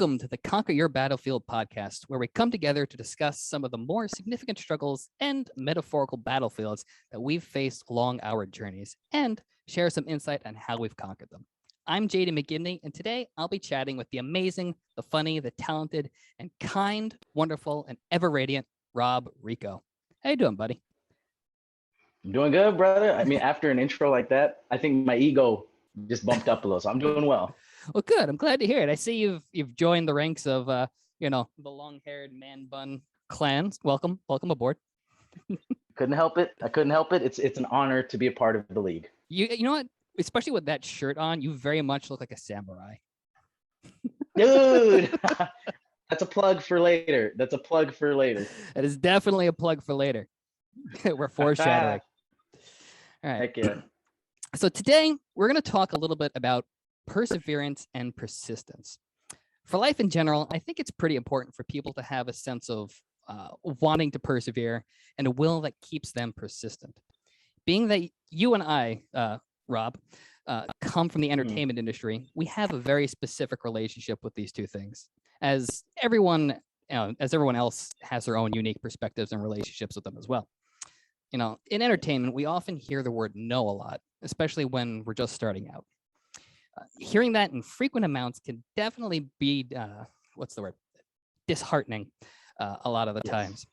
Welcome to the Conquer Your Battlefield podcast, where we come together to discuss some of the more significant struggles and metaphorical battlefields that we've faced along our journeys and share some insight on how we've conquered them. I'm JD McGibney, and today I'll be chatting with the amazing, the funny, the talented, and kind, wonderful, and ever radiant Rob Rico. How you doing, buddy? I'm doing good, brother. I mean, after an intro like that, I think my ego just bumped up a little, so I'm doing well. Well, good. I'm glad to hear it. I see you've joined the ranks of the long-haired man bun clan. Welcome aboard. Couldn't help it. I couldn't help it. It's an honor to be a part of the league. You know what? Especially with that shirt on, you very much look like a samurai. Dude, that's a plug for later. That is definitely a plug for later. We're foreshadowing. All right. Heck yeah. So today we're going to talk a little bit about perseverance and persistence. For life in general, I think it's pretty important for people to have a sense of wanting to persevere and a will that keeps them persistent. Being that you and I, Rob, come from the entertainment industry, we have a very specific relationship with these two things. As everyone else has their own unique perspectives and relationships with them as well. You know, in entertainment, we often hear the word no a lot, especially when we're just starting out. Hearing that in frequent amounts can definitely be, disheartening a lot of the times.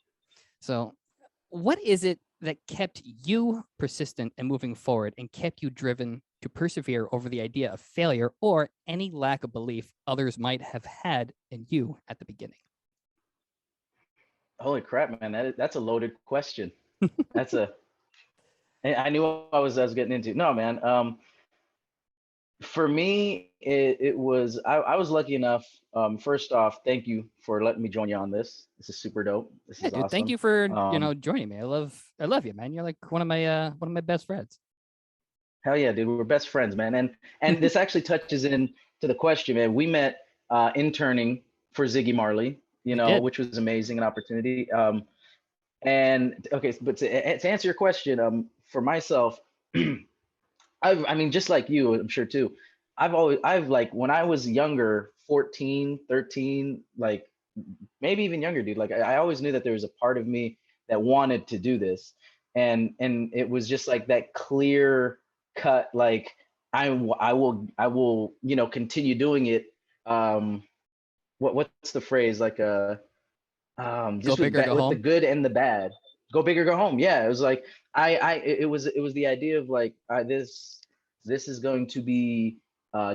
So what is it that kept you persistent and moving forward and kept you driven to persevere over the idea of failure or any lack of belief others might have had in you at the beginning? Holy crap, man. That's a loaded question. I knew what I was getting into. No, man. For me, it was, I was lucky enough. First off, thank you for letting me join you on this. This is super dope. This is awesome. Thank you for joining me. I love you, man. You're like one of my best friends. Hell yeah, dude. We're best friends, man. And this actually touches into the question, man. We met interning for Ziggy Marley, which was amazing, an opportunity. And okay, but to answer your question, for myself, I mean, just like you, I'm sure too, I've like, when I was younger, 14, 13, like maybe even younger, dude, like I always knew that there was a part of me that wanted to do this. And it was just like that clear cut, like I will, continue doing it. What's the phrase? Like, just go bigger, go home. With the good and the bad. Go big or go home. Yeah, it was like it was the idea of like this is going to be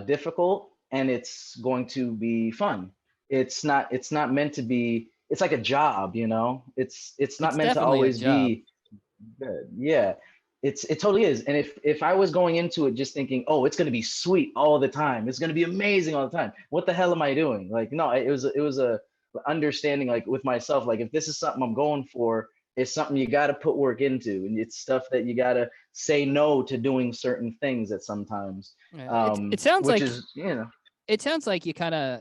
difficult and it's going to be fun. It's not meant to be. It's like a job, It's not meant to always be good. Yeah, it totally is. And if I was going into it just thinking, oh, it's going to be sweet all the time, it's going to be amazing all the time, what the hell am I doing? Like, no, it was a understanding, like with myself, like if this is something I'm going for, it's something you got to put work into, and it's stuff that you got to say no to doing certain things at sometimes. It sounds like it sounds like you kind of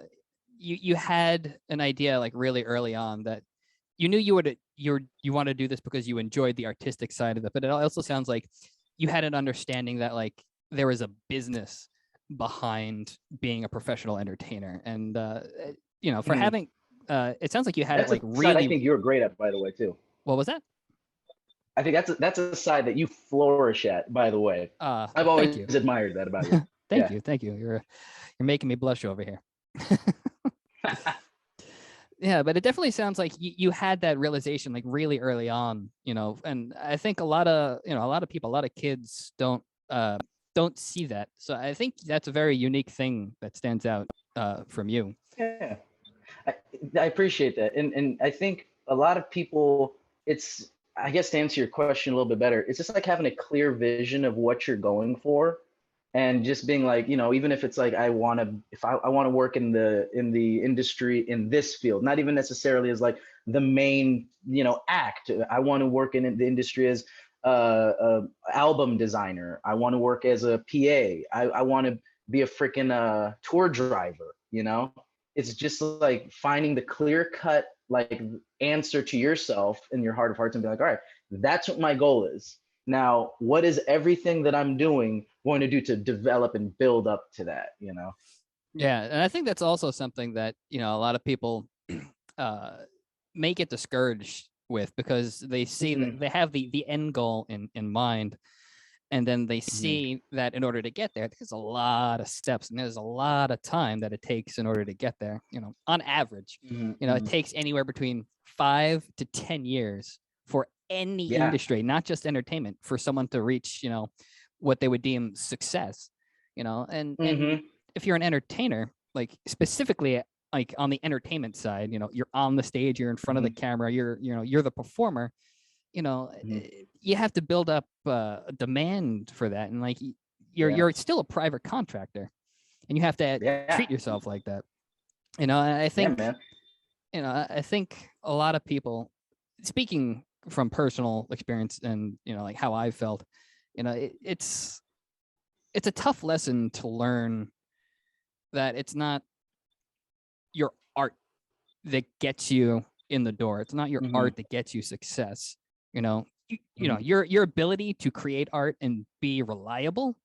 you had an idea like really early on that you knew you want to do this because you enjoyed the artistic side of it, but it also sounds like you had an understanding that like there was a business behind being a professional entertainer, and for having it sounds like you had that's really. I think you were great at, by the way, too. What was that? I think that's a side that you flourish at, by the way. I've always admired that about you. Thank you. You're making me blush over here. Yeah, but it definitely sounds like you had that realization like really early on, and I think a lot of people, a lot of kids don't see that. So I think that's a very unique thing that stands out from you. Yeah, I appreciate that. And I think a lot of people, it's, I guess to answer your question a little bit better, it's just like having a clear vision of what you're going for, and just being like, even if it's like I want to work in the industry in this field, not even necessarily as like the main act. I want to work in the industry as a album designer. I want to work as a PA. I want to be a freaking tour driver. It's just like finding the clear cut like answer to yourself in your heart of hearts and be like, all right, that's what my goal is. Now, what is everything that I'm doing going to do to develop and build up to that, Yeah, and I think that's also something that, a lot of people may get discouraged with, because they see that Mhm, they have the end goal in mind, and then they mhm, see that in order to get there, there's a lot of steps and there's a lot of time that it takes in order to get there. On average, mhm, it mhm. takes anywhere between 5 to 10 years for any Yeah. industry, not just entertainment, for someone to reach, what they would deem success. And Mhm, if you're an entertainer, like specifically like on the entertainment side, you're on the stage, you're in front of the mhm, camera, you're the performer. you know mhm. you have to build up a demand for that, and like you're Yeah. you're still a private contractor, and you have to Yeah. treat yourself like that. And I Yeah, think man. I think a lot of people, speaking from personal experience and like how I felt, it's a tough lesson to learn that it's not your art that gets you in the door. It's not your Mhm, art that gets you success. mhm, Your ability to create art and be reliable,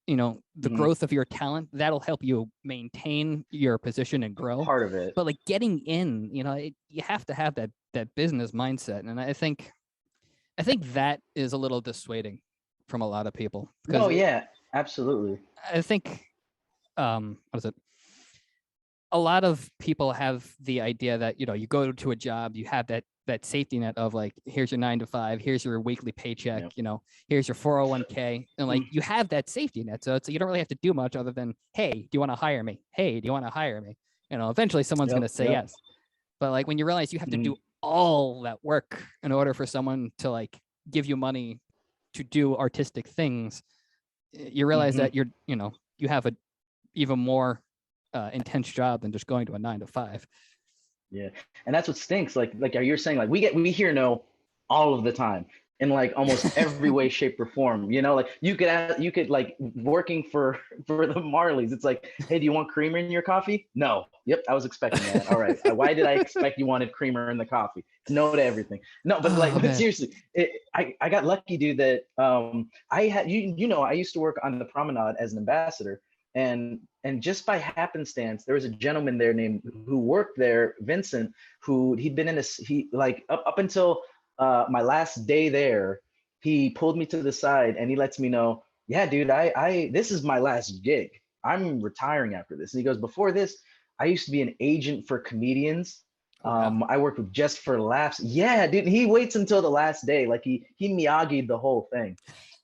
the mhm. growth of your talent, that'll help you maintain your position and grow. Part of it. But like getting in, you have to have that business mindset. And I think that is a little dissuading from a lot of people, because No, yeah, absolutely. I think what is it? A lot of people have the idea that you go to a job, you have that safety net of like, here's your 9 to 5, here's your weekly paycheck, Yeah. here's your 401k, and like Mm. you have that safety net, so you don't really have to do much other than, hey, do you want to hire me? Hey, do you want to hire me? Eventually someone's going to Yep. say Yep. yes. But like when you realize you have to Mhm, do all that work in order for someone to like give you money to do artistic things, you realize mhm. that you have a even more intense job than just going to a 9 to 5. Yeah, and that's what stinks. Like you're saying, like we hear no all of the time in like almost every way, shape, or form. Like you could like working for the Marleys. It's like, hey, do you want creamer in your coffee? No. Yep, I was expecting that. All right. Why did I expect you wanted creamer in the coffee? It's no to everything. No, but like, Oh but man. seriously, I got lucky, dude. That I had I used to work on the promenade as an ambassador, and just by happenstance there was a gentleman there named who worked there, Vincent, who he'd been in this he like up until my last day there. He pulled me to the side and he lets me know, yeah, dude, I this is my last gig. I'm retiring after this. And he goes, before this I used to be an agent for comedians. Oh wow. I worked with Just for Laughs. Yeah, dude, he waits until the last day. Like he Miyagi'd the whole thing.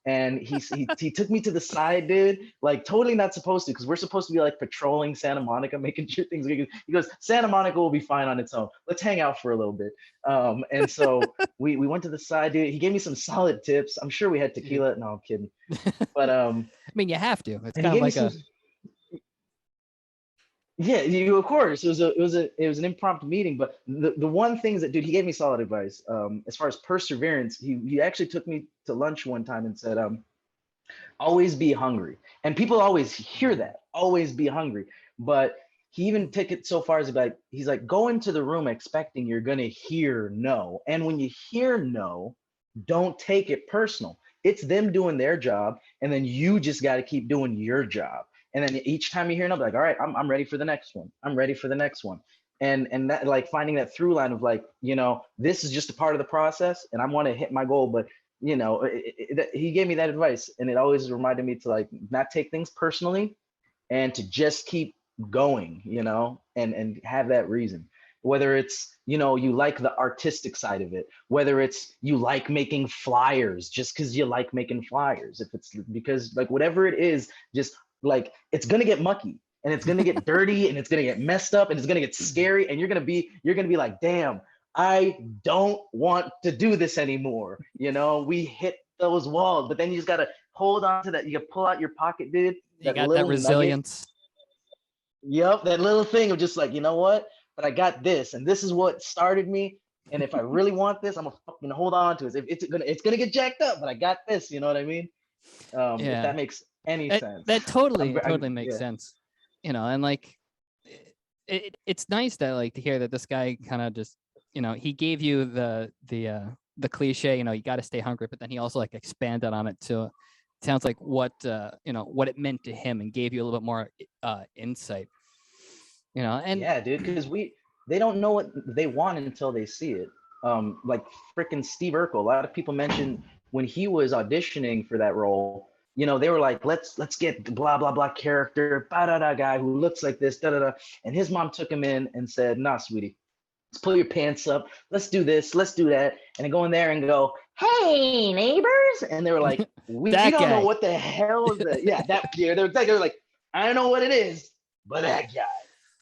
And he took me to the side, dude, like totally not supposed to, because we're supposed to be like patrolling Santa Monica, making sure things are good. He goes, Santa Monica will be fine on its own. Let's hang out for a little bit. And so we went to the side, dude. He gave me some solid tips. I'm sure we had Yeah. tequila. No, I'm kidding. But I mean, you have to. It's and he kind of gave me like some. a Yeah, of course. It was an impromptu meeting, but the one thing is that, dude, he gave me solid advice. As far as perseverance, he actually took me to lunch one time and said, always be hungry. And people always hear that, always be hungry. But he even took it so far as like, he's like, go into the room expecting you're gonna hear no. And when you hear no, don't take it personal. It's them doing their job, and then you just got to keep doing your job. And then each time you hear no, be like, all right, I'm ready for the next one. I'm ready for the next one. And that, like, finding that through line of like, this is just a part of the process, and I want to hit my goal, but he gave me that advice, and it always reminded me to like not take things personally, and to just keep going, and have that reason. Whether it's, you like the artistic side of it, whether it's you like making flyers just because you like making flyers, if it's because like whatever it is, just like it's gonna get mucky, and it's gonna get dirty, and it's gonna get messed up, and it's gonna get scary, and you're gonna be like, damn, I don't want to do this anymore. We hit those walls, but then you just gotta hold on to that. You gotta pull out your pocket, dude. you That got that little nugget. resilience. Yep, that little thing of just like, you know what? But I got this, and this is what started me. And if I really want this, I'm gonna fucking hold on to it. If it's gonna get jacked up, but I got this. You know what I mean? If Yeah. that makes any That sense. that totally I'm totally makes yeah. sense. And like it's nice that like to hear that this guy kind of just, he gave you the cliche, you got to stay hungry, but then he also like expanded on it to, it sounds like what it meant to him, and gave you a little bit more insight. And Yeah, dude, because they don't know what they want until they see it. Like freaking Steve Urkel. A lot of people mentioned when he was auditioning for that role, they were like, let's get the blah blah blah character, ba da da guy who looks like this, da da da. And his mom took him in and said, nah, sweetie, let's pull your pants up, let's do this, let's do that. And then go in there and go, hey neighbors. And they were like, we that don't know guy. what the hell is that. Yeah, they're like, I don't know what it is, but that guy.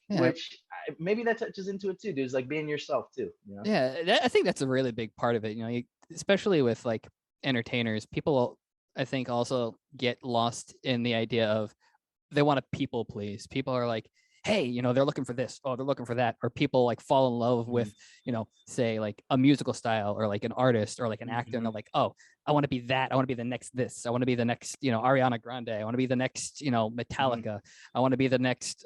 Yeah. Which maybe that touches into it too, dude. It's like being yourself too. Yeah, I think that's a really big part of it. Especially with like entertainers, people I think also get lost in the idea of they want to people please. People are like, hey, they're looking for this, oh, they're looking for that, or people like fall in love with, say like a musical style or like an artist or like an actor, and they're like, oh, I want to be that. I want to be the next this. I want to be the next, Ariana Grande. I want to be the next, Metallica. I want to be the next,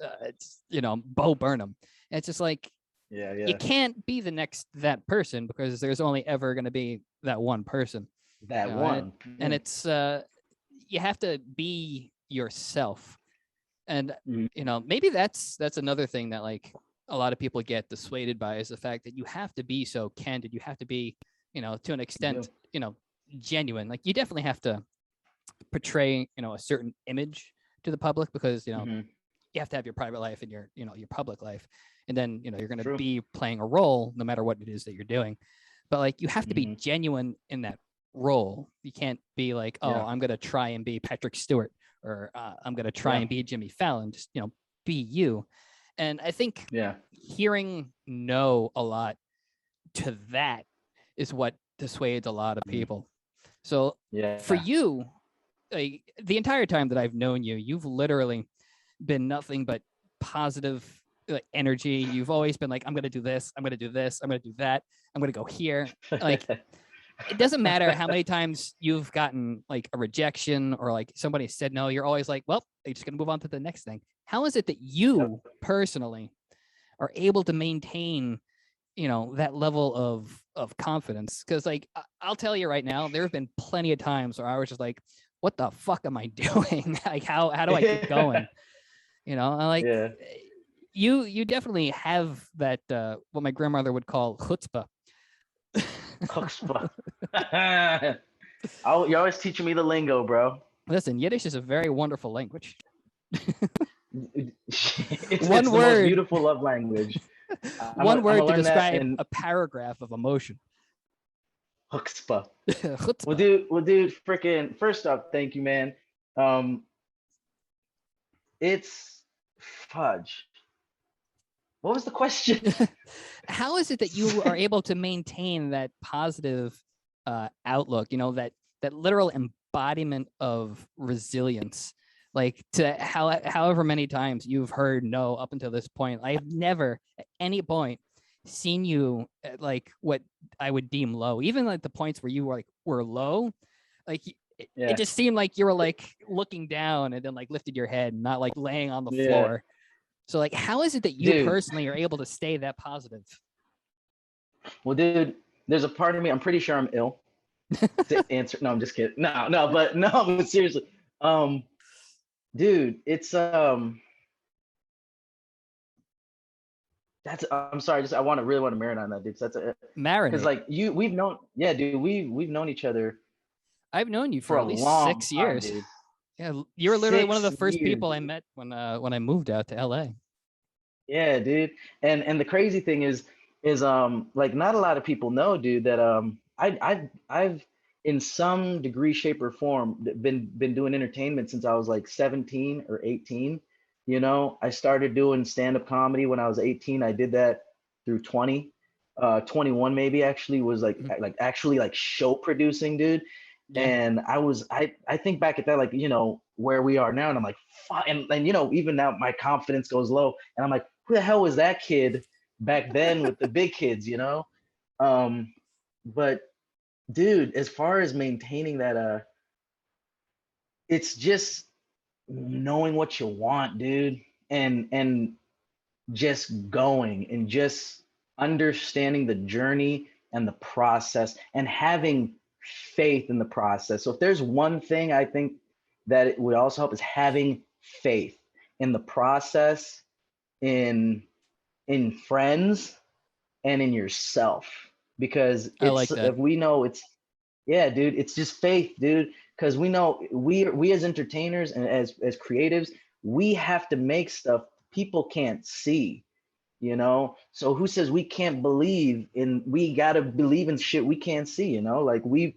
Bo Burnham. And it's just like, Yeah. you can't be the next that person because there's only ever going to be that one person. That one. And it's you have to be yourself. And maybe that's another thing that like a lot of people get dissuaded by is the fact that you have to be so candid. You have to be, to an extent, genuine. Like you definitely have to portray, a certain image to the public because, you have to have your private life and your, your public life. And then, you're going to be playing a role no matter what it is that you're doing. But like you have to be genuine in that role. You can't be like, oh, I'm going to try and be Patrick Stewart or I'm going to try and be Jimmy Fallon. Just, be you. And I think hearing no a lot to that is what dissuades a lot of people. So for you, like, the entire time that I've known you, you've literally been nothing but positive energy. You've always been like, I'm going to do this. I'm going to do this. I'm going to do that. I'm going to go here. Like, it doesn't matter how many times you've gotten like a rejection or like somebody said no, you're always like, well, they're just going to move on to the next thing. How is it that you personally are able to maintain, that level of confidence? Because like, I'll tell you right now, there have been plenty of times where I was just like, what the fuck am I doing? Like, how do I keep going? I like, you definitely have that, what my grandmother would call chutzpah. Chutzpah. You're always teaching me the lingo, bro. Listen, Yiddish is a very wonderful language. It's the most beautiful love language. One word to describe a paragraph of emotion. Chutzpah. Well, dude, freaking, first off, thank you, man. It's fudge. What was the question? How is it that you are able to maintain that positive outlook, that literal embodiment of resilience? Like, to however many times you've heard no up until this point, I've never at any point seen you at like what I would deem low. Even like the points where you were low, like it just seemed like you were like looking down and then like lifted your head, not like laying on the floor. So like, how is it that you personally are able to stay that positive? Well, dude, there's a part of me, I'm pretty sure I'm ill to answer. No, I'm just kidding. But seriously. Dude, it's I'm sorry, I really want to marinate on that, dude. That's it. Marinate. Because like we've known known each other. I've known you for at least 6 years. Time, dude. Yeah, you were literally one of the first people I met when I moved out to LA. Yeah, dude. And the crazy thing is like not a lot of people know, dude, that I've in some degree, shape, or form been doing entertainment since I was like 17 or 18. I started doing stand-up comedy when I was 18. I did that through 20. 21 maybe actually was like actually like show producing, dude. Yeah. And I think back at that, like, where we are now, and I'm like, fuck, and even now my confidence goes low, and I'm like, who the hell was that kid back then with the big kids, but dude, as far as maintaining that, it's just knowing what you want, dude, and just going and just understanding the journey and the process and having faith in the process. So if there's one thing I think that it would also help is having faith in the process in friends and in yourself, because I like that. if we know it's, yeah, dude, it's just faith, dude, because we know we as entertainers and as creatives, we have to make stuff people can't see, you know. So who says we can't believe in, we gotta believe in shit we can't see, you know, like we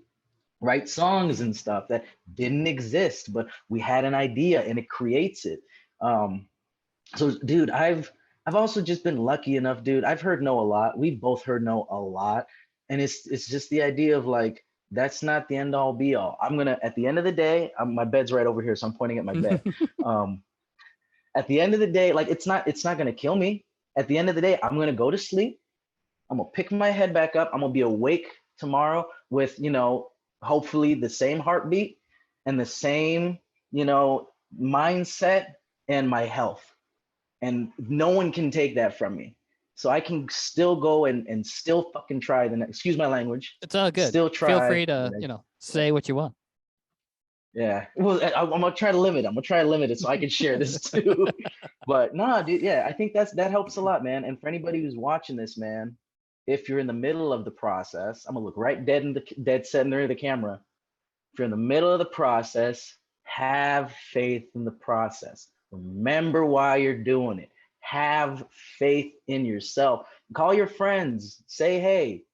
write songs and stuff that didn't exist, but we had an idea and it creates it. um so dude, I've also just been lucky enough, dude. I've heard no a lot. We've both heard no a lot. And it's just the idea of like, that's not the end all be all. I'm gonna, at the end of the day, my bed's right over here, so I'm pointing at my bed. um at the end of the day, like it's not gonna kill me. At the end of the day, I'm gonna go to sleep. I'm gonna pick my head back up. I'm gonna be awake tomorrow with, hopefully the same heartbeat and the same, mindset and my health. And no one can take that from me. So I can still go and still fucking try the next, excuse my language. It's all good. Still Feel try. free to, say what you want. Yeah. Well, I'm gonna try to limit. I'm gonna try to limit it so I can share this too. But no, dude, yeah, I think that helps a lot, man. And for anybody who's watching this, man, if you're in the middle of the process, I'm gonna look right dead center of the camera. If you're in the middle of the process, have faith in the process. Remember why you're doing it. Have faith in yourself. Call your friends, say hey,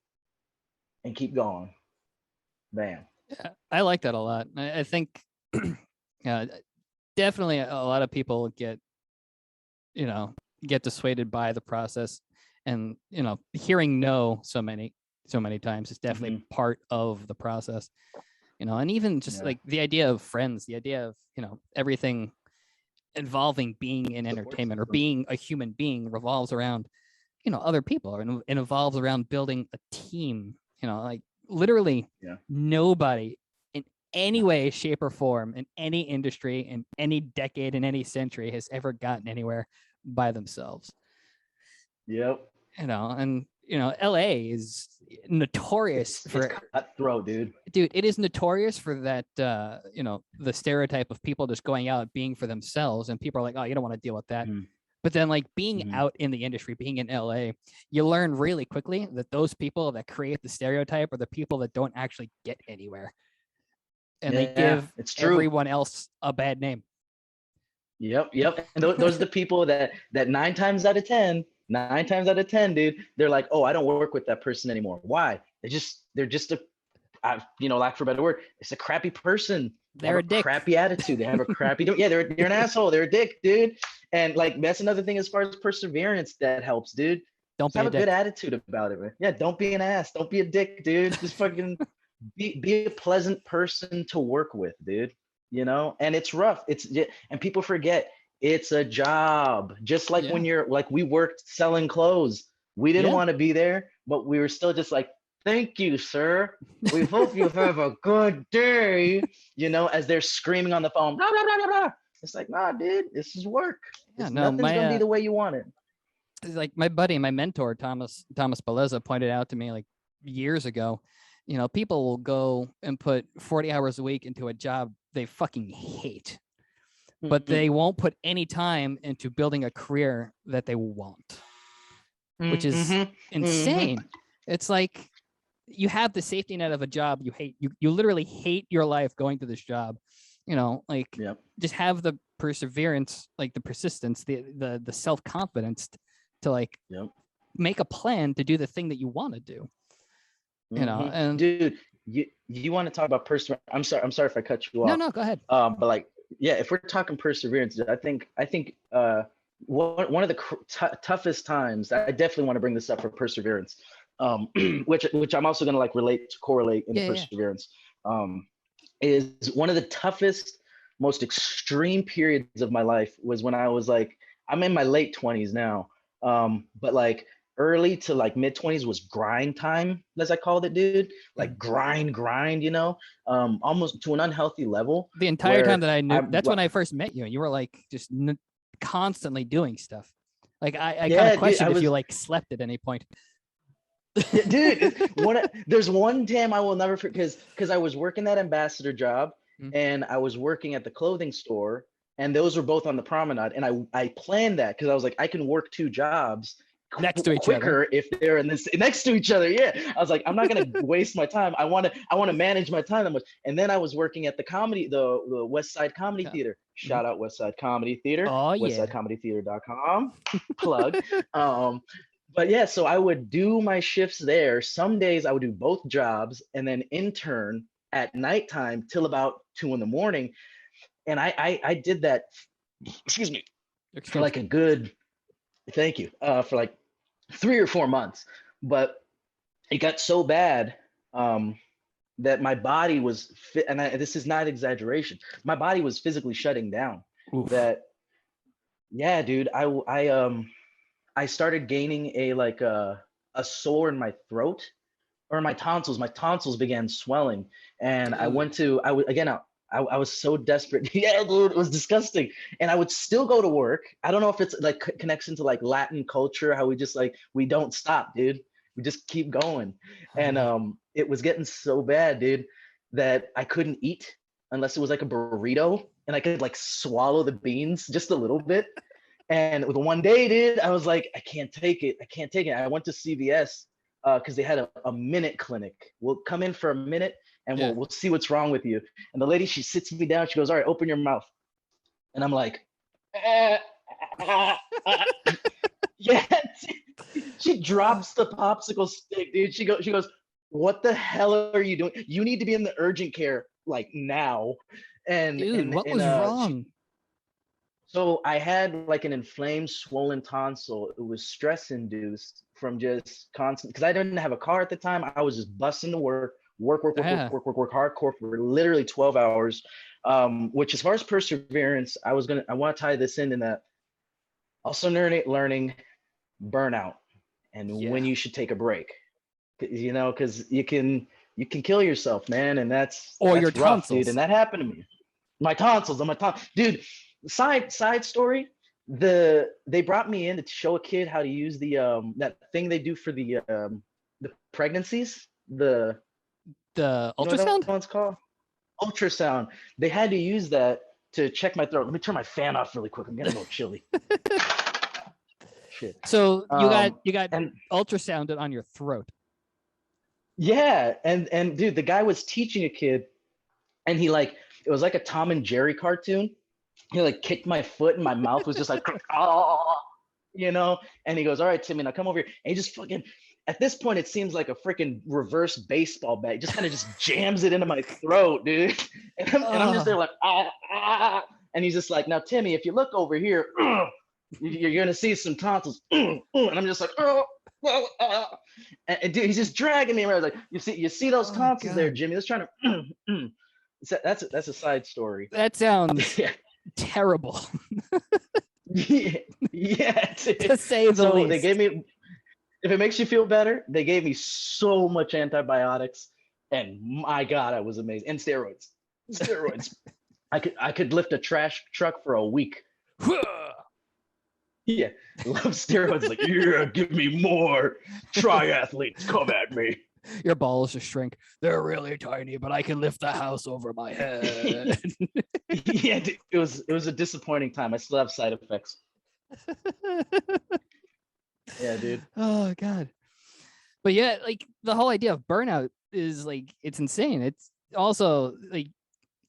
and keep going. Bam. Yeah, I like that a lot. I think definitely a lot of people get dissuaded by the process, and hearing no so many times is definitely part of the process. And even just like the idea of friends, the idea of everything involving being in entertainment or being a human being revolves around other people, and it evolves around building a team. Like literally nobody in any way, shape, or form in any industry, in any decade, in any century has ever gotten anywhere by themselves. Yep. And LA is notorious for cutthroat, dude. It is notorious for that. The stereotype of people just going out being for themselves, and people are like, oh, you don't want to deal with that. But then, like, being out in the industry, being in LA, you learn really quickly that those people that create the stereotype are the people that don't actually get anywhere, and they give everyone else a bad name. Yep. And those are the people that 9 times out of 10, dude, they're like, oh, I don't work with that person anymore. Why? They're just a, lack for a better word, it's a crappy person. They're a dick. Crappy attitude. They have a crappy, they're an asshole. They're a dick, dude. And like, that's another thing as far as perseverance that helps, dude. Don't have a good attitude about it, man. Yeah, don't be an ass. Don't be a dick, dude. Just fucking be a pleasant person to work with, dude. And it's rough. And people forget it's a job. Just like when you're like, we worked selling clothes. We didn't want to be there, but we were still just like, thank you, sir. We hope you have a good day. As they're screaming on the phone, blah, blah, blah, blah, blah. It's like, nah, dude, this is work. Nothing's gonna be the way you want it. Like my buddy, my mentor, Thomas Beleza, pointed out to me like years ago, people will go and put 40 hours a week into a job they fucking hate, but they won't put any time into building a career that they want, which is insane. It's like, you have the safety net of a job you hate. You literally hate your life going to this job. Just have the perseverance, like the persistence, the self-confidence to like make a plan to do the thing that you want to do. And dude, you want to talk about perseverance? I'm sorry if I cut you off. No, go ahead. But like, if we're talking perseverance, I think one of the toughest times, I definitely want to bring this up for perseverance, which I'm also going to like correlate into perseverance. Is one of the toughest, most extreme periods of my life was when I was like, I'm in my late 20s now, but like early to like mid 20s was grind time, as I called it, dude. Like grind, almost to an unhealthy level. The entire time that I knew, that's when I first met you, and you were like just constantly doing stuff. Like I kind of questioned if you like slept at any point. Dude, there's one time I will never forget, because I was working that ambassador job and I was working at the clothing store, and those were both on the promenade. And I planned that because I was like, I can work 2 jobs Next to each quicker other. if they're in this next to each other. Yeah, I was like, I'm not gonna waste my time. I want to manage my time that much. And then I was working at the Westside Comedy Yeah. Theater. Mhm. Shout out Westside Comedy Theater. Oh yeah. westsidecomedytheater.com. Plug. But yeah, so I would do my shifts there. Some days I would do both jobs and then intern at nighttime till about 2 in the morning. And I did that, excuse me, for Excuse like a me. good, thank you, for like 3 or 4 months. But it got so bad, that my body was fit, and this is not exaggeration. My body was physically shutting down. Oof. That, yeah, dude, I started gaining a sore in my throat or my tonsils. My tonsils began swelling, and I Dude. went to I was again. I was so desperate. Yeah, dude, it was disgusting. And I would still go to work. I don't know if it's like connects into like Latin culture, how we just like we don't stop, dude. We just keep going. Oh And yeah. it was getting so bad, dude, that I couldn't eat unless it was like a burrito, and I could like swallow the beans just a little bit. And with one day, dude, I was like, I can't take it. I can't take it. I went to CVS because they had a minute clinic. We'll come in for a minute and Yeah. we'll see what's wrong with you. And the lady, she sits me down. She goes, all right, open your mouth. And I'm like, yeah. She drops the popsicle stick, dude. She goes, what the hell are you doing? You need to be in the urgent care like now. And Dude, and what and was she wrong? So I had like an inflamed, swollen tonsil. It was stress induced from just constant, because I didn't have a car at the time. I was just busting to work, Yeah. hardcore for literally 12 hours. Which, as far as perseverance, I want to tie this in that also learning burnout and Yeah. when you should take a break. Because you can kill yourself, man, and that's Or your that's rough, dude. And tonsils. that happened to me. My tonsils, on my tonsils, dude. Side story. They brought me in to show a kid how to use that thing they do for the pregnancies. The You know what that ultrasound? one's called? Ultrasound. They had to use that to check my throat. Let me turn my fan off really quick. I'm getting a little chilly. Shit. So you got And ultrasounded on your throat. yeah, and dude, the guy was teaching a kid, and it was like a Tom and Jerry cartoon. He like kicked my foot, and my mouth was just like, oh, and he goes, all right, Timmy, now come over here. And he just fucking, at this point, it seems like a freaking reverse baseball bat. He just kind of just jams it into my throat, dude. And I'm just there Oh, like, ah, ah. And he's just like, now, Timmy, if you look over here, you're going to see some tonsils. And I'm just like, oh. And dude, he's just dragging me around. Like, you see those oh tonsils there, God. Jimmy? Let's try to. That's a side story. That sounds Yeah. terrible, Yeah, yeah. to say the So they least. gave me, if it makes you feel better, they gave me so much antibiotics, and my God, I was amazed. And steroids, steroids. I could lift a trash truck for a week. Yeah, love steroids. Like, yeah, give me more. Triathletes, come at me. Your balls just shrink. They're really tiny, but I can lift the house over my head. Yeah, it was a disappointing time. I still have side effects. Yeah, dude. Oh God. But yeah, like the whole idea of burnout is like it's insane. It's also like,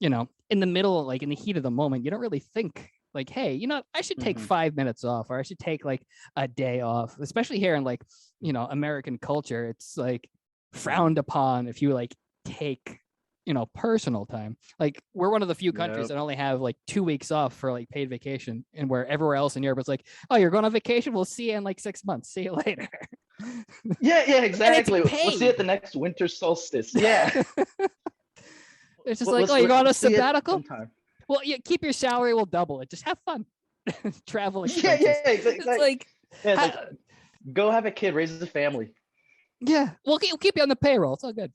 in the middle, like in the heat of the moment, you don't really think like, hey, I should take Mm-hmm. 5 minutes off, or I should take like a day off, especially here in like, American culture. It's like frowned upon if you like take, personal time. Like we're one of the few countries Yep. that only have like 2 weeks off for like paid vacation, and where everywhere else in Europe it's like, oh, you're going on vacation? We'll see you in like 6 months. See you later. Yeah, And it's exactly. We'll see you at the paid. next winter solstice. Yeah. It's just We'll, like, we'll, oh, you're going on we'll a see it sabbatical? sometime. Well, you keep your salary, we'll double it. Just have fun. Travel Yeah, expenses. It's exactly. like, Yeah, it's like, go have a kid, raise a family. yeah, we'll keep you on the payroll. It's all good.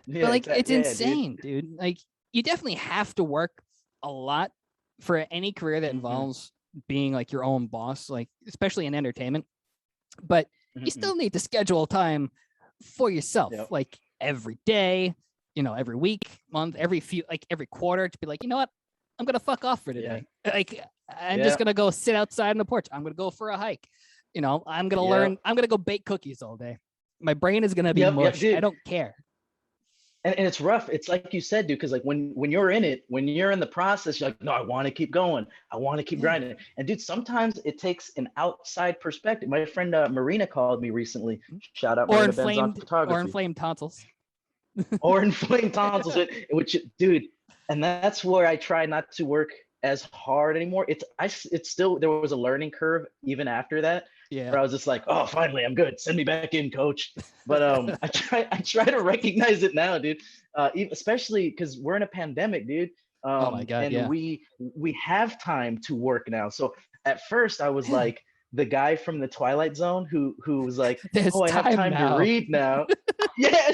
Yeah, But like, it's exactly. Yeah, dude. insane, dude. Like, you definitely have to work a lot for any career that Mm-hmm. involves being like your own boss, like especially in entertainment. But you Mm-hmm. still need to schedule time for yourself, Yep. like every day, every week, month, every quarter, to be like, you know what? I'm gonna fuck off for today. Like I'm just gonna go sit outside on the porch. I'm gonna go for a hike. You know, I'm gonna learn. I'm gonna go bake cookies all day. My brain is gonna be mush. I don't care. And it's rough. It's like you said, dude, because like when you're in it, when you're in the process, you're like, no, I want to keep going. I want to keep grinding. And dude, sometimes it takes an outside perspective. My friend Marina called me recently. Shout out Marina Benz on photography. Or inflamed tonsils. Or inflamed tonsils, which, dude, and that's where I try not to work as hard anymore. It's still, there was a learning curve even after that. Yeah. Where I was just like, oh, finally, I'm good. Send me back in, coach. But I try to recognize it now, dude. Especially because we're in a pandemic, dude. Oh my God, and we have time to work now. So at first I was like the guy from the Twilight Zone who was like, oh, I have time to read now. Yeah,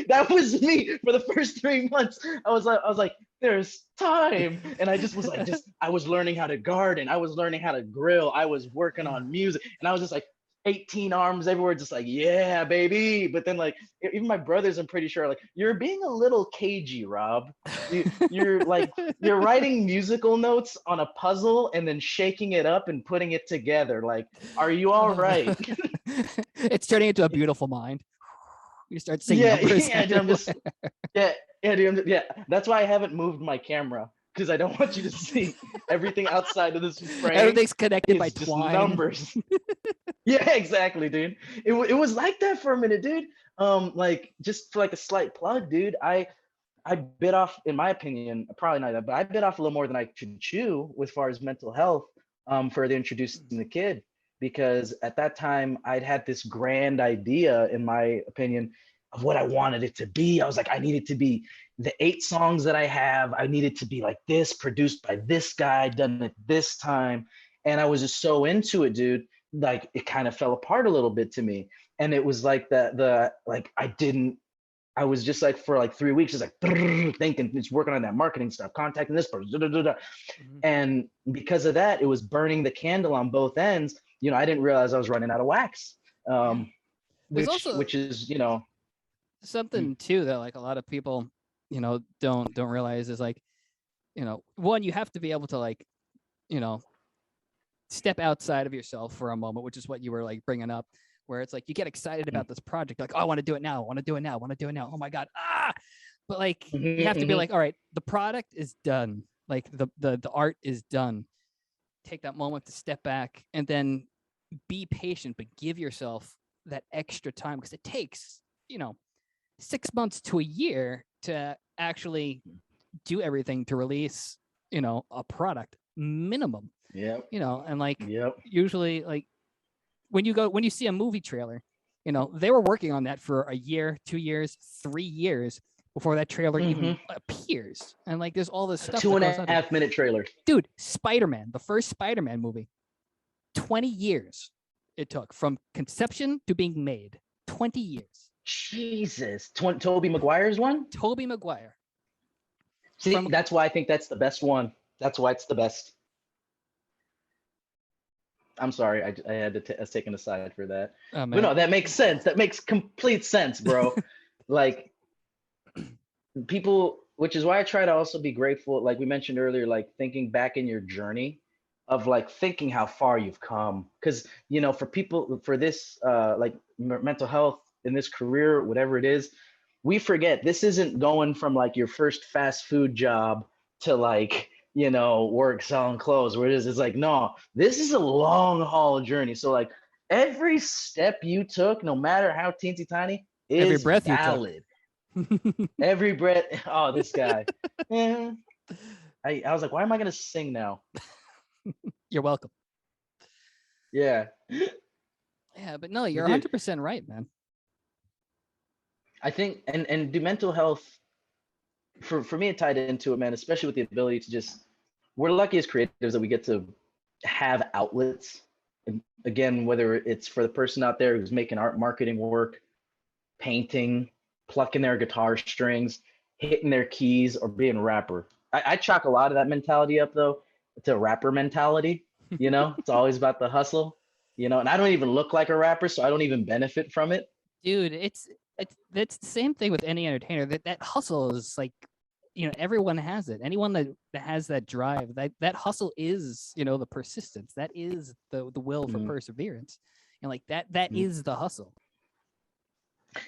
that was me for the first 3 months. I was like, there's time. And I just was like, I was learning how to garden. I was learning how to grill. I was working on music. And I was just like 18 arms everywhere, just like, yeah, baby. But then like, even my brothers, I'm pretty sure, like, you're being a little cagey, Rob. You're like, you're writing musical notes on a puzzle and then shaking it up and putting it together. Like, are you all right? It's turning into a beautiful mind. You start singing numbers. Dude, that's why I haven't moved my camera, because I don't want you to see everything outside of this frame. Everything's connected by twine. Numbers. Yeah, exactly, dude. It was like that for a minute, dude. Like, just for like a slight plug, dude, I bit off, in my opinion, probably not that, but I bit off a little more than I should chew as far as mental health, for the introducing the kid. Because at that time I'd had this grand idea, in my opinion, of what I wanted it to be. I was like, I needed to be the 8 songs that I have. I needed to be like this, produced by this guy, done at this time. And I was just so into it, dude. Like, it kind of fell apart a little bit to me. And it was like I was just like, for like 3 weeks, just like thinking, just working on that marketing stuff, contacting this person. And because of that, it was burning the candle on both ends. You know, I didn't realize I was running out of wax, which is, you know, something too that like a lot of people, you know, don't realize is like, you know, one, you have to be able to like, you know, step outside of yourself for a moment, which is what you were like bringing up, where it's like you get excited about this project, like, oh, I want to do it now, I want to do it now, I want to do it now. Oh my God, but like you have to be like, all right, the product is done, like the art is done. Take that moment to step back and then be patient, but give yourself that extra time, because it takes, you know, 6 months to a year to actually do everything to release, you know, a product minimum. Yeah. You know, and like usually like when you see a movie trailer, you know, they were working on that for a year, 2 years, 3 years before that trailer even appears. And like there's all this stuff. 2.5 minute trailer. Dude, Spider-Man, the first Spider-Man movie, 20 years it took from conception to being made. 20 years. Jesus. Tobey Maguire's one? Tobey Maguire. See, that's why I think that's the best one. That's why it's the best. I'm sorry, I had to take an aside for that. Oh, but no, that makes sense. That makes complete sense, bro. Like, people, which is why I try to also be grateful, like we mentioned earlier, like thinking back in your journey of like thinking how far you've come. Because, you know, for people, for this, like mental health in this career, whatever it is, we forget this isn't going from like your first fast food job to like, you know, work selling clothes, where it's like, no, this is a long haul journey. So like every step you took, no matter how teensy tiny, is every breath valid. You took. Every breath. Oh, this guy. Yeah. I was like, why am I gonna sing now? You're welcome. Yeah. Yeah, but no, you're 100% right, man. I think, and do mental health, for me, it tied into it, man, especially with the ability to just, we're lucky as creatives that we get to have outlets. And again, whether it's for the person out there who's making art marketing work, painting, plucking their guitar strings, hitting their keys, or being a rapper. I chalk a lot of that mentality up, though, to rapper mentality. You know, it's always about the hustle, you know, and I don't even look like a rapper, so I don't even benefit from it. Dude, it's the same thing with any entertainer. That hustle is like everyone has it. Anyone that has that drive, that hustle is, the persistence. That is the will for Mhm. perseverance. And like that Mhm. is the hustle.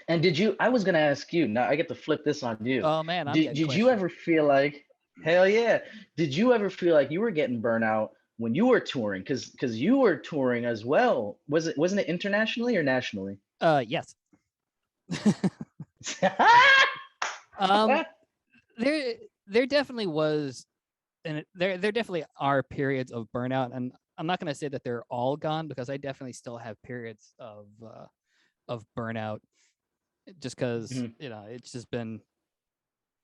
And I was gonna ask you, now I get to flip this on you. Oh man, I'm getting Did you questions. ever feel like, hell yeah, did you ever feel like you were getting burnout when you were touring? Because you were touring as well. Wasn't it internationally or nationally? Yes. um there there definitely was, and there definitely are periods of burnout, and I'm not going to say that they're all gone, because I definitely still have periods of burnout, just because Mhm. it's just been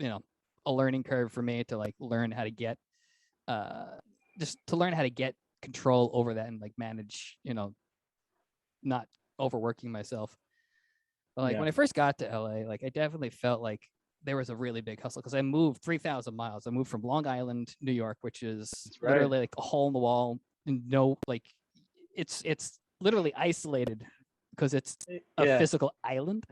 you know a learning curve for me to like learn how to get uh just to learn how to get control over that and like manage, not overworking myself. But like Yeah, when I first got to LA, like I definitely felt like there was a really big hustle, because I moved 3,000 miles. I moved from Long Island, New York, which is that's right. literally like a hole in the wall. No, like it's literally isolated, because it's a Yeah, physical island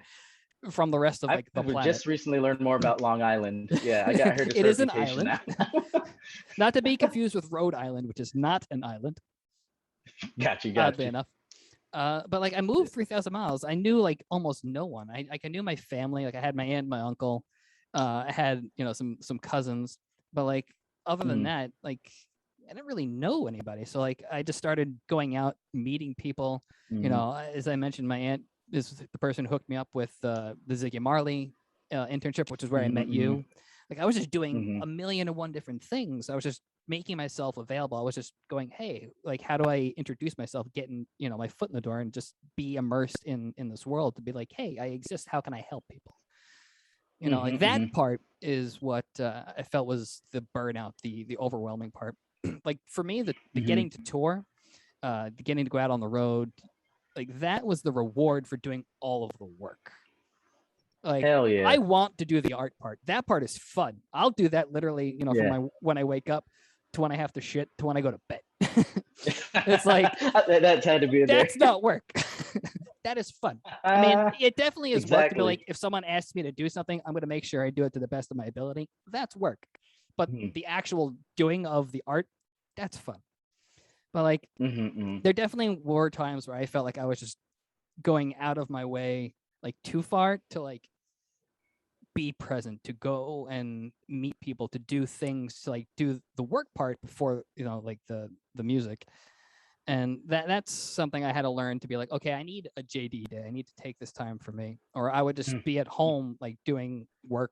from the rest of I've like the planet. just recently learned more about Long Island. Yeah, I heard its It is an reputation island, now. not to be confused with Rhode Island, which is not an island, Got you, got oddly you. enough. But like I moved 3,000 miles. I knew like almost no one. I knew my family. Like I had my aunt, my uncle. I had some cousins. But like other than Mm, that, like I didn't really know anybody. So like I just started going out, meeting people. mm, As I mentioned, my aunt is the person who hooked me up with the Ziggy Marley internship, which is where I met mm, you. Like I was just doing mm, a million and one different things. I was just making myself available. I was just going, hey, like how do I introduce myself, getting my foot in the door, and just be immersed in this world, to be like, hey, I exist. How can I help people? Like that mm, part is what I felt was the burnout, the overwhelming part. Like for me, the mm. getting to tour, the getting to go out on the road, like that was the reward for doing all of the work. Like Hell yeah. I want to do the art part. That part is fun. I'll do that literally, from Yeah. my when I wake up to when I have to shit to when I go to bed. It's like That's had to be in there. that's not work. That is fun. I mean, it definitely is work to be Exactly. like, if someone asks me to do something, I'm going to make sure I do it to the best of my ability. That's work. But Mhm, the actual doing of the art, that's fun. But like, mhm. there definitely were times where I felt like I was just going out of my way, like too far to like be present, to go and meet people, to do things, to like do the work part before, like the music. And that's something I had to learn, to be like, okay, I need a JD day. I need to take this time for me. Or I would just Mm, be at home like doing work,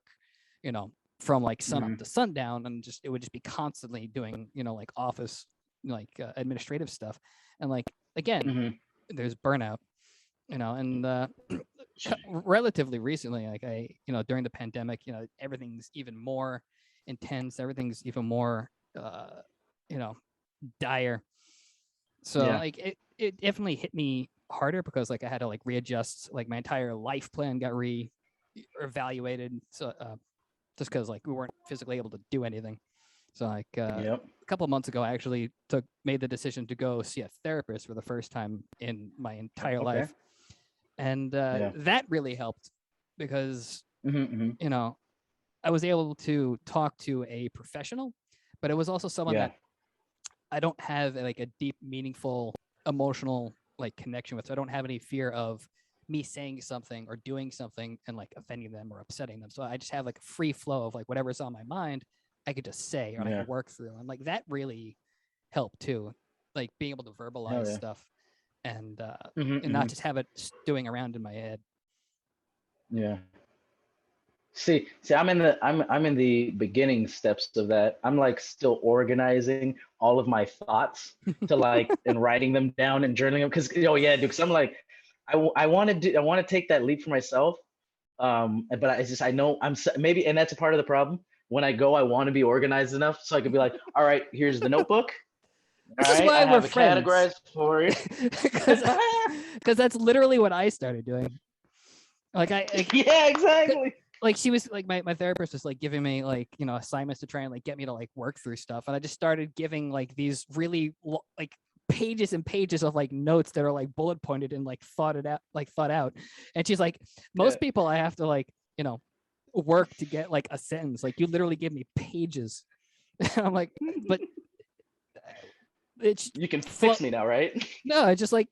from like sun up mhm, to sundown, and just it would just be constantly doing, like office, like administrative stuff. And like again, mhm. there's burnout, and relatively recently, like during the pandemic, everything's even more intense, everything's even more you know dire. So Yeah. like it definitely hit me harder, because like I had to like readjust, like my entire life plan got evaluated. So just because like we weren't physically able to do anything. So like Yep. a couple of months ago, I actually made the decision to go see a therapist for the first time in my entire Okay. life. And Yeah. that really helped, because Mhm. you know I was able to talk to a professional, but it was also someone Yeah. that I don't have like a deep, meaningful, emotional like connection with. So I don't have any fear of me saying something or doing something and like offending them or upsetting them. So I just have like a free flow of like whatever's on my mind, I could just say, or I Yeah. could work through. And like that really helped too, like being able to Hell verbalize yeah. stuff, and not Mhm. just have it stewing around in my head. Yeah. See, I'm in the beginning steps of that. I'm like still organizing all of my thoughts to like and writing them down and journaling them, because yeah, dude, because I'm like I want to take that leap for myself. But I know maybe, and that's a part of the problem. When I go, I want to be organized enough so I could be like, all right, here's the notebook. All This is right, I why we're have it friends. categorized for you. because that's literally what I started doing. Like Yeah, exactly. like she was like my therapist was like giving me like assignments to try and like get me to like work through stuff, and I just started giving like these really like pages and pages of like notes that are like bullet pointed and like thought out. And she's like, Yeah. most people I have to like work to get like a sentence. Like you literally give me pages. I'm like, but it's You can fix me now, right? no, it's just like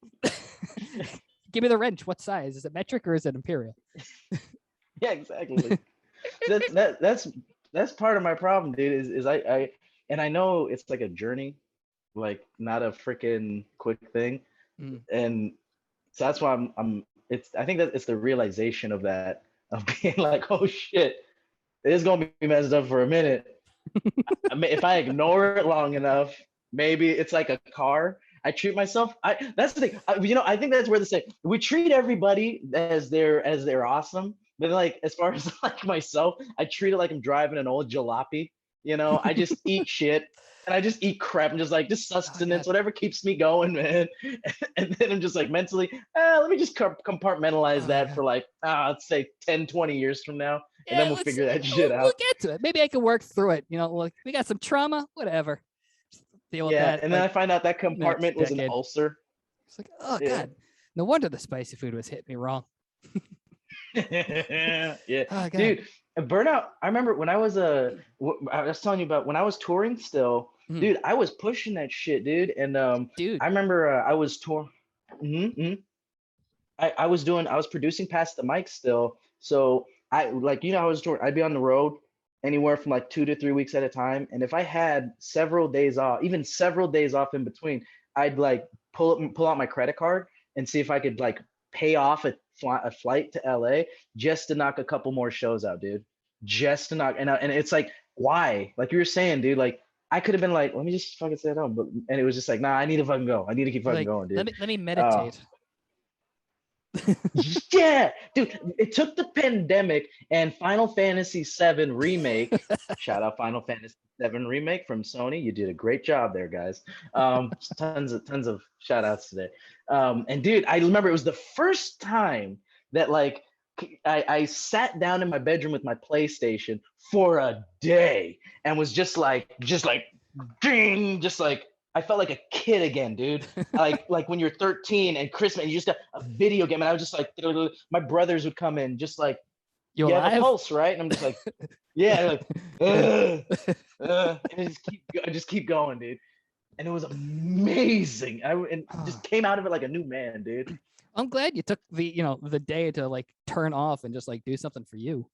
give me the wrench. What size? Is it metric or is it imperial? Yeah, exactly. That's part of my problem, dude. Is I and I know it's like a journey, like not a freaking quick thing, Mm. and so that's why I'm. It's I think that it's the realization of that of being like, oh shit, it is gonna be messed up for a minute. I mean, if I ignore it long enough, maybe it's like a car. I treat myself. That's the thing. I think that's where the say we treat everybody as they're awesome. But like as far as like myself, I treat it like I'm driving an old jalopy. I just eat shit and I just eat crap and just sustenance, whatever keeps me going, man. And then I'm just like mentally, let me just compartmentalize that for like, let's say 10, 20 years from now. And then we'll figure that shit out. We'll get to it. Maybe I can work through it. Like we got some trauma, whatever. Just deal with that. And then I find out that compartment was an ulcer. It's like, oh God, no wonder the spicy food was hitting me wrong. Yeah, oh, dude, burnout. I remember when I was I was telling you about when I was touring still, dude. I was pushing that shit, dude. And dude, I remember I was touring. I was producing past the mic still. So I I was touring. I'd be on the road anywhere from like 2 to 3 weeks at a time. And if I had several days off, even several days off in between, I'd like pull out my credit card and see if I could like pay off a flight to LA just to knock a couple more shows out, dude. Just to knock, and it's like, why? Like you were saying, dude, like I could have been like, let me just fucking stay at home, and it was just like, nah, I need to fucking go. I need to keep fucking going, dude. Let me meditate. Yeah, dude, it took the pandemic and Final Fantasy VII Remake. Shout out Final Fantasy VII Remake from Sony. You did a great job there, guys. Tons of shout outs today. And dude, I remember it was the first time that like I sat down in my bedroom with my PlayStation for a day and was just like ding, just like I felt like a kid again, dude. like when you're 13 and Christmas, and you just got a video game, and I was just like, my brothers would come in, just like, you have a pulse, right? And I'm just like, yeah, like, and I just keep going, dude. And it was amazing. Just came out of it like a new man, dude. I'm glad you took the day to like turn off and just like do something for you.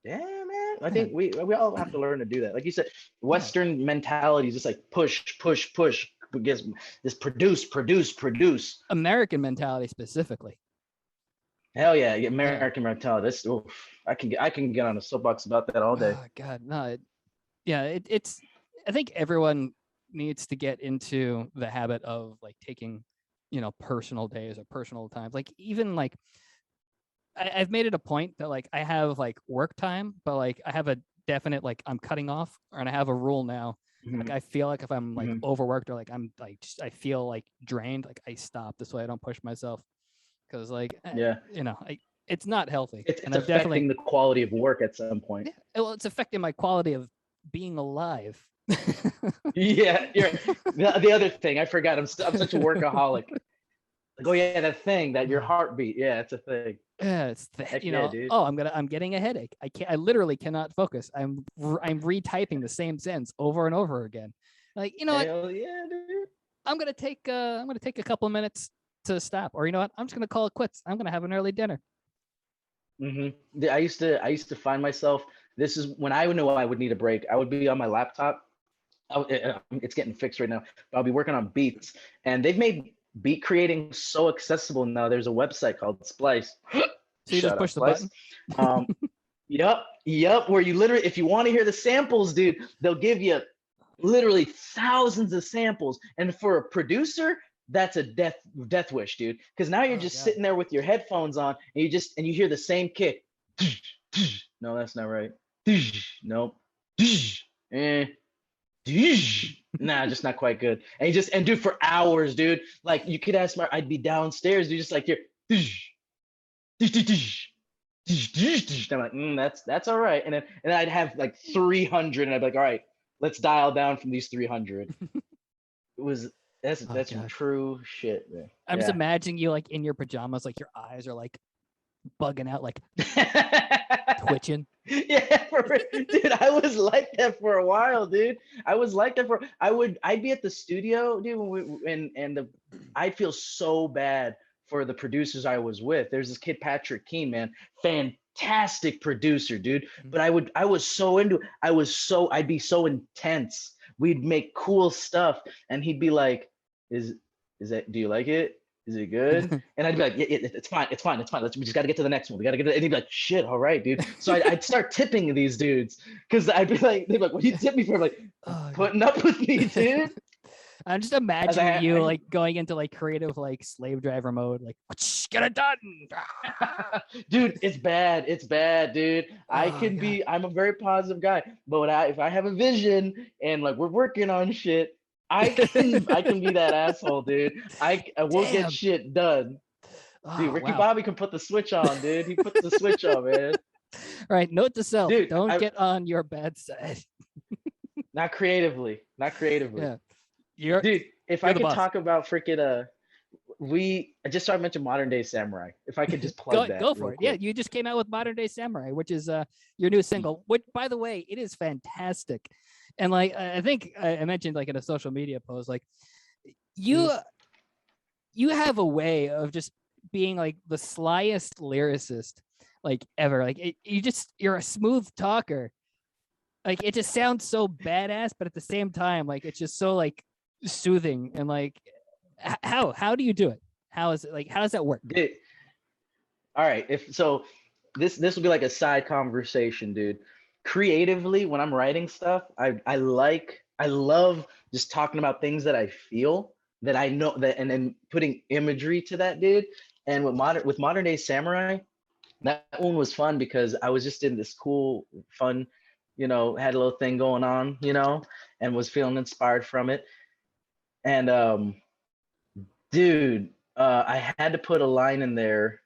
Yeah, man. I think we all have to learn to do that. Like you said, Western mentality is just like push. Just produce. American mentality specifically. Hell yeah, American mentality. I can get on a soapbox about that all day. Oh, God, no. It's. I think everyone needs to get into the habit of like taking, personal days or personal times. Like even like. I've made it a point that like I have like work time, but like I have a definite like I'm cutting off, and I have a rule now. Like I feel like if I'm like overworked or like I'm like I feel like drained, like I stop. This way I don't push myself, because like it's not healthy. It's affecting the quality of work at some point. Yeah, well, it's affecting my quality of being alive. Yeah, the other thing I forgot. I'm such a workaholic. Like, oh yeah, that thing that your heartbeat. Yeah, it's a thing. Yeah, it's dude. Oh, I'm getting a headache. I literally cannot focus. I'm retyping the same sentence over and over again. Like, Hell yeah, dude. I'm gonna take a couple of minutes to stop, or I'm just gonna call it quits. I'm gonna have an early dinner. I used to find myself. This is when I knew I would need a break. I would be on my laptop. It's getting fixed right now. But I'll be working on beats, and they've made beat creating so accessible now. There's a website called Splice. So you just push the button. Yep. Where you literally, if you want to hear the samples, dude, they'll give you literally thousands of samples. And for a producer, that's a death wish, dude. Because now you're just sitting there with your headphones on, and you hear the same kick. No, that's not right. Nope. Nah, just not quite good. And dude, for hours, dude, like you could ask I'd be downstairs, dude, just like here. I'm like, that's all right. And then I'd have like 300, and I'd be like, all right, let's dial down from these 300. That's some true shit, man. I'm just imagining you like in your pajamas, like your eyes are like bugging out, like twitching. Yeah, dude, I was like that for a while, dude. I was like that for I'd be at the studio, dude, I'd feel so bad for the producers I was with. There's this kid Patrick Keen, man, fantastic producer, dude. But I was so into it. I'd be so intense. We'd make cool stuff, and he'd be like, "Is that? Do you like it? Is it good?" And I'd be like, "Yeah, it's fine. We just got to get to the next one. We got to get to," and he'd be like, "Shit, all right, dude." So I'd start tipping these dudes because I'd be like, they'd be like, "What do you tip me for?" I'm like, putting up with me, dude. I'm just imagining you like going into like creative, like slave driver mode, like get it done. Dude, it's bad, dude. I'm a very positive guy, but if I have a vision and like we're working on shit, I can be that asshole, dude. I will get shit done. Dude, Ricky Bobby can put the switch on, dude. He puts the switch on, man. All right, note to self: dude, don't get on your bad side. Not creatively. Yeah. Dude, if I could talk about freaking I just started mentioning Modern Day Samurai. If I could just plug that. Go for it. Quick. Yeah, you just came out with Modern Day Samurai, which is your new single, which by the way, it is fantastic. And like I think I mentioned like in a social media post, like you have a way of just being like the slyest lyricist like ever. Like you're a smooth talker. Like it just sounds so badass, but at the same time, like it's just so like soothing. And like how do you do it? How is it like, how does that work? All right, this will be like a side conversation, dude. Creatively, when I'm writing stuff, I love just talking about things that I feel, that I know, that, and then putting imagery to that, dude. And with Modern Day Samurai, that one was fun because I was just in this cool, fun, had a little thing going on, and was feeling inspired from it. And dude, I had to put a line in there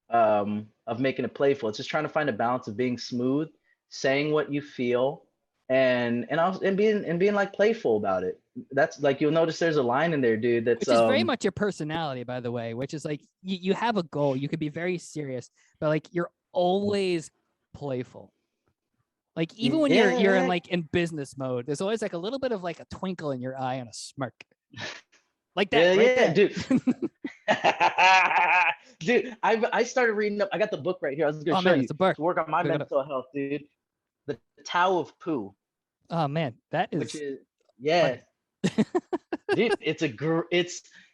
of making it playful. It's just trying to find a balance of being smooth, saying what you feel, and being like playful about it. That's like, you'll notice there's a line in there, dude, that's which is very much your personality, by the way, which is like you have a goal. You could be very serious, but like you're always playful. Like even when you're in like in business mode, there's always like a little bit of like a twinkle in your eye and a smirk. Like that, dude. Dude, I started reading up. I got the book right here. I was gonna show you to work on my mental health, dude. The Tao of Pooh. Oh man, that is. Which is dude.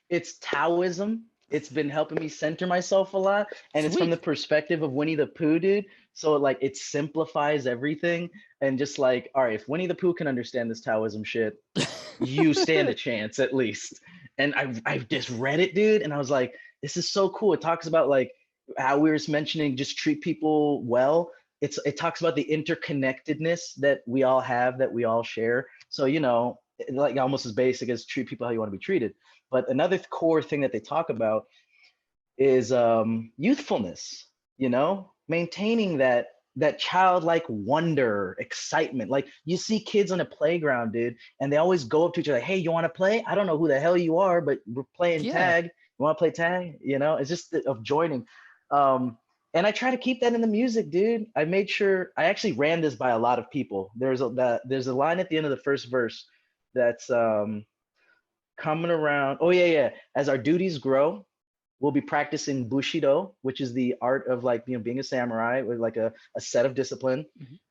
It's Taoism. It's been helping me center myself a lot, and it's from the perspective of Winnie the Pooh, dude. So like it simplifies everything, and just like, all right, if Winnie the Pooh can understand this Taoism shit, you stand a chance at least. And I've just read it, dude, and I was like, this is so cool. It talks about like how we were mentioning, just treat people well. It talks about the interconnectedness that we all have, that we all share. So like almost as basic as treat people how you want to be treated. But another core thing that they talk about is youthfulness. Maintaining that childlike wonder, excitement. Like you see kids on a playground, dude, and they always go up to each other like, "Hey, you want to play? I don't know who the hell you are, but we're playing tag. You want to play tag?" It's just of joining. And I try to keep that in the music, dude. I made sure I actually ran this by a lot of people. There's a line at the end of the first verse that's coming around. Oh yeah. As our duties grow, we'll be practicing Bushido, which is the art of like being a samurai with like a set of discipline.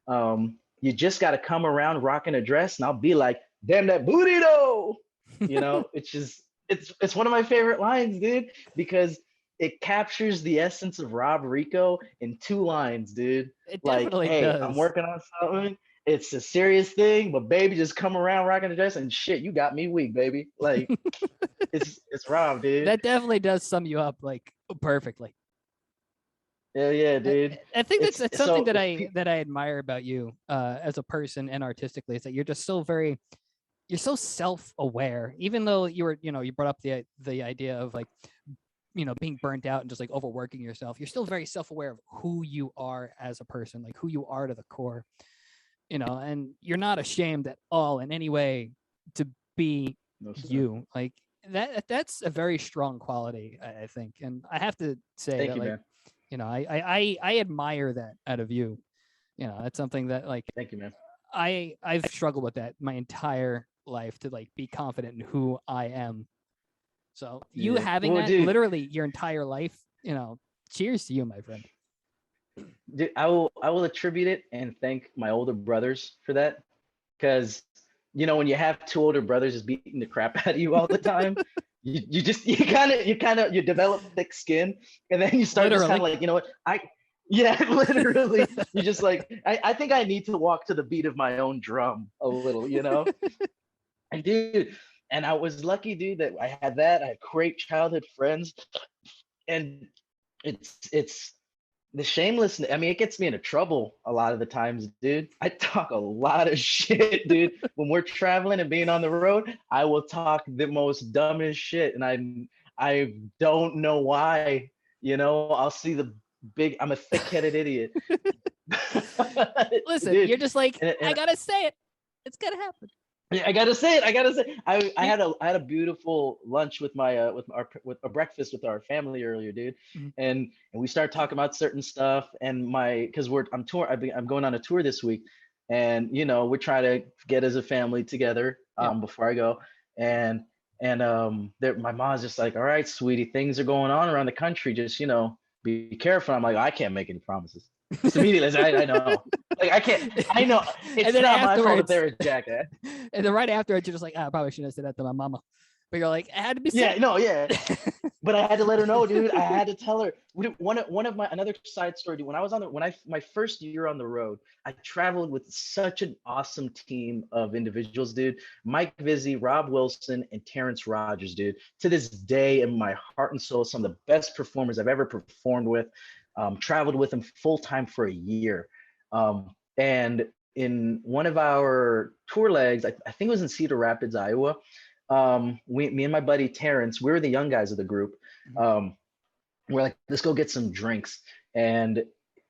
Mm-hmm. You just got to come around rocking a dress, and I'll be like, "Damn that burrito!" It's one of my favorite lines, dude, because it captures the essence of Rob Rico in 2 lines, dude. It definitely does. I'm working on something. It's a serious thing, but baby, just come around rocking the dress, and shit, you got me weak, baby. Like it's Rob, dude. That definitely does sum you up like perfectly. Yeah, dude. I think that's something that I admire about you as a person and artistically, is that you're just you're so self-aware. Even though you brought up the idea of like, being burnt out and just like overworking yourself, you're still very self-aware of who you are as a person, like who you are to the core, and you're not ashamed at all in any way to be you. Like that's a very strong quality, I think. And I have to say that, like, I admire that out of you. That's something that like Thank you, man. I've struggled with that my entire life, to like be confident in who I am. So you having well, that dude, literally your entire life, cheers to you, my friend. dude, I will attribute it and thank my older brothers for that, because when you have two older brothers just beating the crap out of you all the time, you develop thick skin, and then you start just kind of Literally. like, yeah, literally, you just like, I think I need to walk to the beat of my own drum a little, and dude, and I was lucky, dude, that I had that. I had great childhood friends, and it's the shamelessness. I mean, it gets me into trouble a lot of the times, dude. I talk a lot of shit, dude. When we're traveling and being on the road, I will talk the most dumbest shit, and I don't know why. I'll see the big. I'm a thick-headed idiot. Listen, Dude, you're just like, I and gotta say it. It's gonna happen. yeah, I gotta say it. I had a beautiful lunch with my with a breakfast with our family earlier, dude, Mhm. and we started talking about certain stuff, and because I'm going on a tour this week, and we're trying to get as a family together Yeah. before I go, and my mom's just like, all right, sweetie, things are going on around the country, just be careful. I'm like, I can't make any promises. Just immediately, I know. Like I can't. I know it's then not my fault if afterwards, they're a jackass. and then right afterwards, you're just like, I probably shouldn't have said that to my mama. But you're like, it had to be Yeah, said. no, yeah. But I had to let her know, dude. I had to tell her. One of my another side story, dude. When I was my first year on the road, I traveled with such an awesome team of individuals, dude. Mike Vizzi, Rob Wilson, and Terrence Rogers, dude. To this day, in my heart and soul, some of the best performers I've ever performed with. Traveled with them full time for a year, and in one of our tour legs, I think it was in Cedar Rapids, Iowa. Me and my buddy Terrence, we were the young guys of the group. We're like, let's go get some drinks. And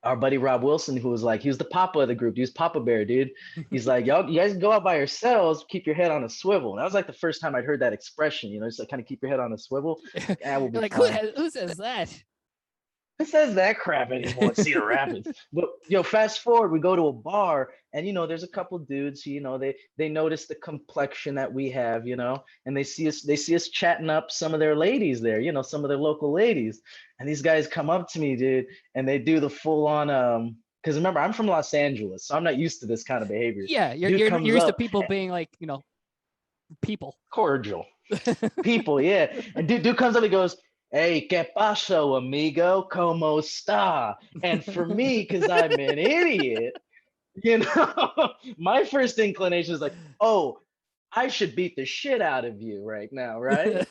our buddy Rob Wilson, who was like, he was the papa of the group. He was Papa Bear, dude. He's like, y'all, you guys go out by yourselves, keep your head on a swivel. And that was like the first time I'd heard that expression, just like kind of keep your head on a swivel. Yeah, we'll be Like, fine. who says that? Who says that crap anymore in Cedar Rapids? But fast forward, we go to a bar, and there's a couple dudes. They notice the complexion that we have, and they see us chatting up some of their ladies there, some of their local ladies, and these guys come up to me, dude, and they do the full on because remember, I'm from Los Angeles, so I'm not used to this kind of behavior. Yeah, you're Dude you're comes used to up, people being like, people. cordial people, yeah, and dude comes up, he goes, "Hey, ¿qué pasó, amigo? ¿Cómo está?" And for me, because I'm an idiot, my first inclination is like, "Oh, I should beat the shit out of you right now, right?"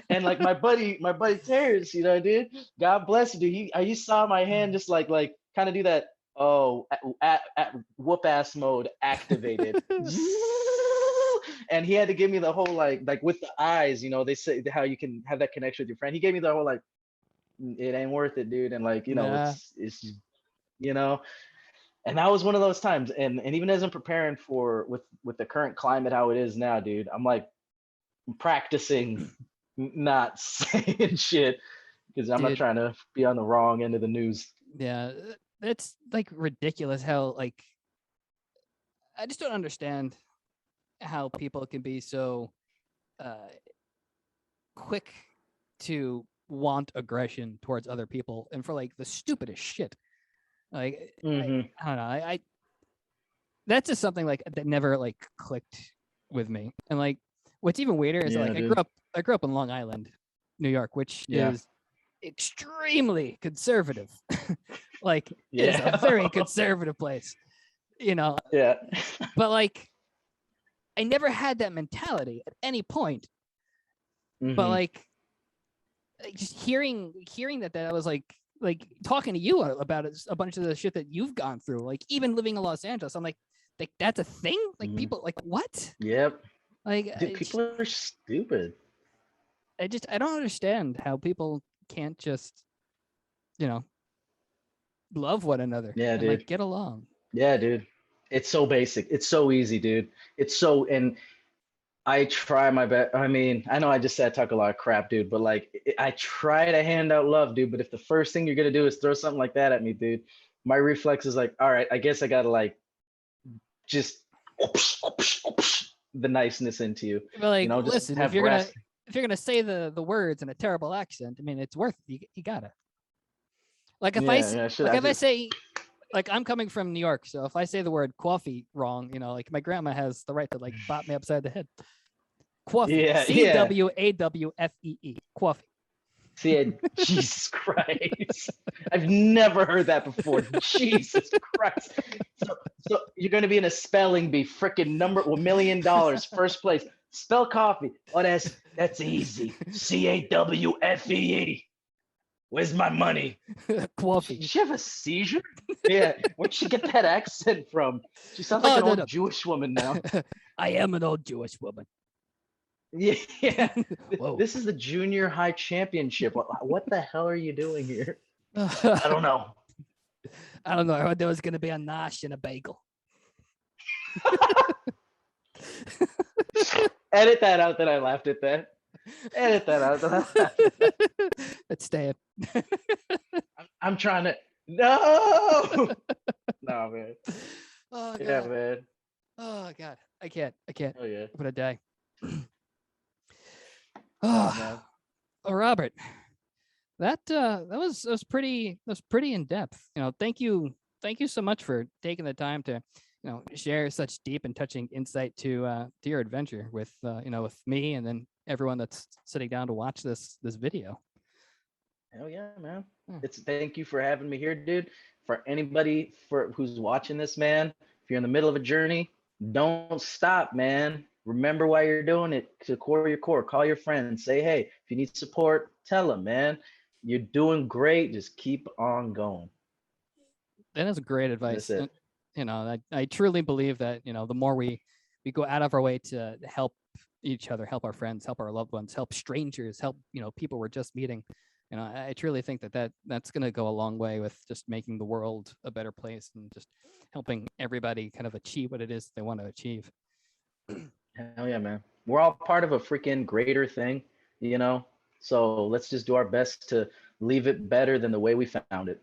And like my buddy Terrence, dude, God bless you, dude. He saw my hand just like kind of do that. Oh, at whoop ass mode activated. And he had to give me the whole like with the eyes, they say how you can have that connection with your friend. He gave me the whole like, it ain't worth it, dude, and like Nah. it's and that was one of those times. And even as I'm preparing for with the current climate how it is now, dude, I'm like practicing not saying shit because I'm not trying to be on the wrong end of the news. Yeah, it's like ridiculous how like I just don't understand how people can be so quick to want aggression towards other people and for like the stupidest shit. Like I don't know. I that's just something like that never like clicked with me. And like what's even weirder is like dude. I grew up in Long Island, New York, which is extremely conservative. Like it's a very conservative place, Yeah. But like I never had that mentality at any point. But like just hearing that I was like talking to you about it, a bunch of the shit that you've gone through, like even living in Los Angeles, I'm like that's a thing. Like people like what? Yep. Like dude, people are stupid. I don't understand how people can't just love one another. Yeah, and dude. Like get along. Yeah, dude. It's so basic. It's so easy, dude. It's so, and I try my best. I mean, I know I just said I talk a lot of crap, dude, but like I try to hand out love, dude. But if the first thing you're gonna do is throw something like that at me, dude, my reflex is like, all right, I guess I gotta like just the niceness into you. But like, You know, just listen, have brass. if you're gonna say the words in a terrible accent, I mean, it's worth it. You gotta. Like if Yeah, yeah, should like I if I just say, like I'm coming from New York, so if I say the word coffee wrong, like my grandma has the right to like bop me upside the head. Coffee, yeah, yeah. CWAWFEE, coffee. See, Jesus Christ. I've never heard that before. Jesus Christ. So you're gonna be in a spelling bee, freaking number $1 million, first place. Spell coffee. Oh, that's easy. CAWFEE. Where's my money? Coffee. Did she have a seizure? Yeah. Where'd she get that accent from? She sounds like an old Jewish woman now. I am an old Jewish woman. Yeah. This is the junior high championship. What the hell are you doing here? I don't know. I don't know. I heard there was going to be a nosh and a bagel. Edit that out that I laughed at that. Edit that out that I laughed at that. Let's stay it. I'm trying to. No! No, man. Oh, God. Yeah, man. Oh, God. I can't. Oh, yeah. I'm going to die. Oh, Robert, that was pretty in depth. Thank you so much for taking the time to share such deep and touching insight to your adventure with with me and then everyone that's sitting down to watch this video. Hell yeah, man. Thank you for having me here, dude. For anybody who's watching this, man, if you're in the middle of a journey, don't stop, man. Remember why you're doing it. To core your core. Call your friends. Say, hey, if you need support, tell them, man. You're doing great. Just keep on going. That is great advice. That's it. I truly believe that the more we go out of our way to help each other, help our friends, help our loved ones, help strangers, help people we're just meeting. I truly think that's going to go a long way with just making the world a better place and just helping everybody kind of achieve what it is they want to achieve. Hell yeah, man. We're all part of a freaking greater thing, So let's just do our best to leave it better than the way we found it.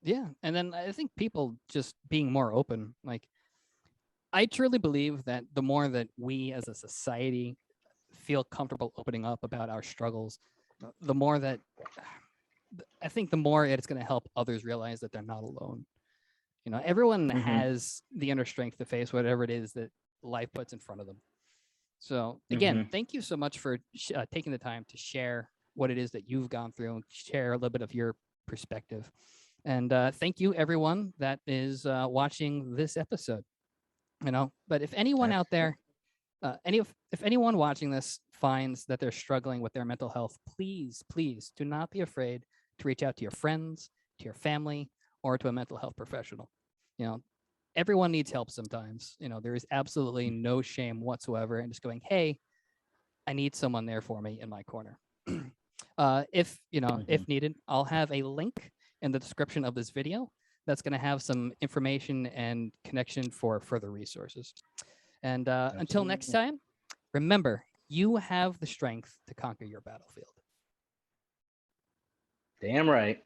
Yeah. And then I think people just being more open, like I truly believe that the more that we as a society feel comfortable opening up about our struggles, the more that I think the more it's going to help others realize that they're not alone. Everyone has the inner strength to face whatever it is that life puts in front of them. So again, thank you so much for taking the time to share what it is that you've gone through and share a little bit of your perspective. And thank you everyone that is watching this episode. But if anyone out there, if anyone watching this finds that they're struggling with their mental health, please do not be afraid to reach out to your friends, to your family, or to a mental health professional. Everyone needs help sometimes. There is absolutely no shame whatsoever in just going, hey, I need someone there for me in my corner. If needed, I'll have a link in the description of this video that's going to have some information and connection for further resources. And until next time, remember, you have the strength to conquer your battlefield. Damn right.